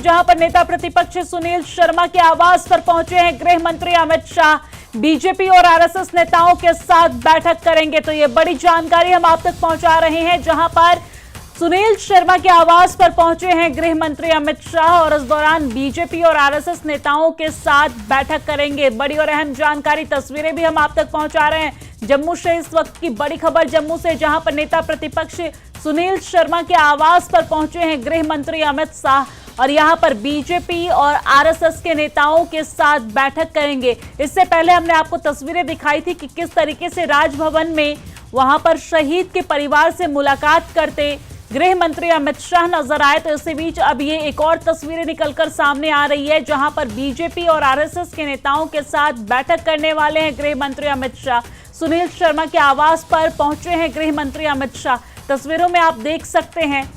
जहां पर नेता प्रतिपक्ष सुनील शर्मा के आवास पर पहुंचे हैं गृह मंत्री अमित शाह। बीजेपी और आरएसएस नेताओं के साथ बैठक करेंगे। तो ये बड़ी जानकारी हम आप तक पहुंचा रहे हैं, जहां पर सुनील शर्मा के आवास पर पहुंचे हैं गृह मंत्री अमित शाह और इस दौरान बीजेपी और आरएसएस नेताओं के साथ बैठक करेंगे। बड़ी और अहम जानकारी, तस्वीरें भी हम आप तक पहुंचा रहे हैं जम्मू से। इस वक्त की बड़ी खबर जम्मू से, जहां पर नेता प्रतिपक्ष सुनील शर्मा के आवास पर पहुंचे हैं गृह मंत्री अमित शाह और यहां पर बीजेपी और आरएसएस के नेताओं के साथ बैठक करेंगे। इससे पहले हमने आपको तस्वीरें दिखाई थी कि किस तरीके से राजभवन में वहां पर शहीद के परिवार से मुलाकात करते गृह मंत्री अमित शाह नजर आए। तो इसी बीच अब ये एक और तस्वीरें निकलकर सामने आ रही है, जहां पर बीजेपी और आरएसएस के नेताओं के साथ बैठक करने वाले हैं गृह मंत्री अमित शाह। सुनील शर्मा के आवास पर पहुंचे हैं गृह मंत्री अमित शाह। तस्वीरों में आप देख सकते हैं।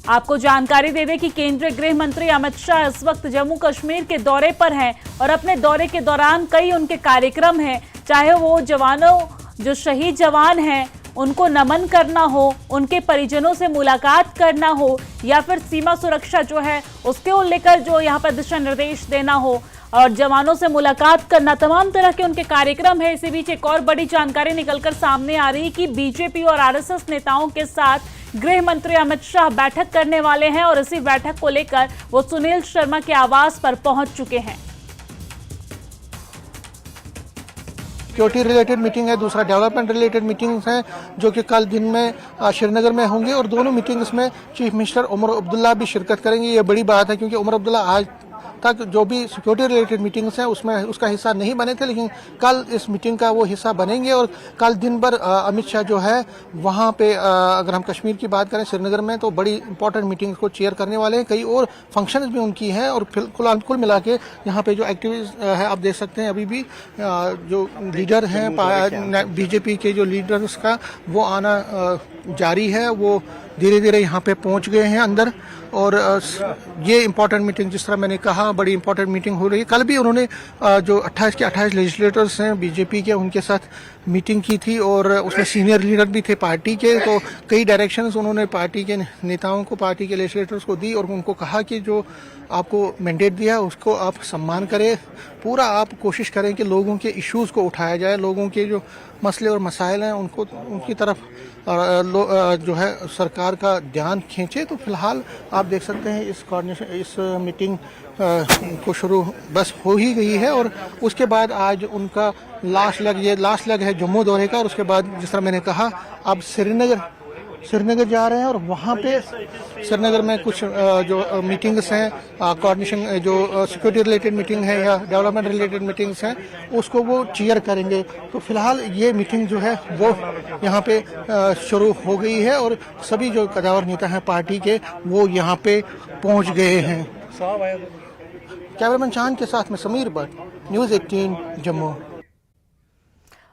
आपको जानकारी दे दें कि केंद्रीय गृह मंत्री अमित शाह इस वक्त जम्मू कश्मीर के दौरे पर हैं और अपने दौरे के दौरान कई उनके कार्यक्रम हैं, चाहे वो जवानों, जो शहीद जवान हैं उनको नमन करना हो, उनके परिजनों से मुलाकात करना हो, या फिर सीमा सुरक्षा जो है उसके लेकर जो यहाँ पर दिशा निर्देश देना हो और जवानों से मुलाकात करना, तमाम तरह के उनके कार्यक्रम है। इसी बीच एक और बड़ी जानकारी निकलकर सामने आ रही है कि बीजेपी और आरएसएस नेताओं के साथ गृह मंत्री अमित शाह बैठक करने वाले हैं और इसी बैठक को लेकर वो सुनील शर्मा के आवास पर पहुंच चुके हैं। सिक्योरिटी रिलेटेड मीटिंग है, दूसरा डेवलपमेंट रिलेटेड मीटिंग्स हैं जो कि कल दिन में श्रीनगर में होंगे और दोनों मीटिंग्स में चीफ मिनिस्टर उमर अब्दुल्ला भी शिरकत करेंगे। ये बड़ी बात है क्योंकि उमर अब्दुल्ला आज तक जो भी सिक्योरिटी रिलेटेड मीटिंग्स हैं उसमें उसका हिस्सा नहीं बने थे, लेकिन कल इस मीटिंग का वो हिस्सा बनेंगे और कल दिन भर अमित शाह जो है वहाँ पे अगर हम कश्मीर की बात करें श्रीनगर में तो बड़ी इंपॉर्टेंट मीटिंग्स को चेयर करने वाले हैं। कई और फंक्शंस भी उनकी हैं और कुल मिला के यहाँ पे जो एक्टिविटीज है आप देख सकते हैं अभी भी जो लीडर हैं बीजेपी के जो लीडर्स का वो आना जारी है, वो धीरे धीरे यहाँ पे पहुँच गए हैं अंदर। और ये इम्पोर्टेंट मीटिंग, जिस तरह मैंने कहा, बड़ी इंपॉर्टेंट मीटिंग हो रही है। कल भी उन्होंने जो 28 के 28 लेजिस्लेटर्स हैं बीजेपी के, उनके साथ मीटिंग की थी और उसमें सीनियर लीडर भी थे पार्टी के। तो कई डायरेक्शंस उन्होंने पार्टी के नेताओं को, पार्टी के लेजिस्लेटर्स को दी और उनको कहा कि जो आपको मैंडेट दिया है उसको आप सम्मान करें, पूरा आप कोशिश करें कि लोगों के इश्यूज़ को उठाया जाए, लोगों के जो मसले और मसाइल हैं उनको उनकी तरफ जो है सरकार का ध्यान खींचे। तो फिलहाल आप देख सकते हैं इस मीटिंग को शुरू बस हो ही गई है और उसके बाद आज उनका लास्ट लेग है जम्मू दौरे का और उसके बाद जिस तरह मैंने कहा अब श्रीनगर जा रहे हैं और वहाँ पे श्रीनगर में कुछ जो मीटिंग्स हैं, कोऑर्डिनेशन जो सिक्योरिटी रिलेटेड मीटिंग है या डेवलपमेंट रिलेटेड मीटिंग्स हैं उसको वो चेयर करेंगे। तो फिलहाल ये मीटिंग जो है वो यहाँ पे शुरू हो गई है और सभी जो कदावर नेता हैं पार्टी के वो यहाँ पे पहुँच गए हैं। कैमरामैन चांद के साथ में समीर भट्ट, न्यूज़ 18 जम्मू।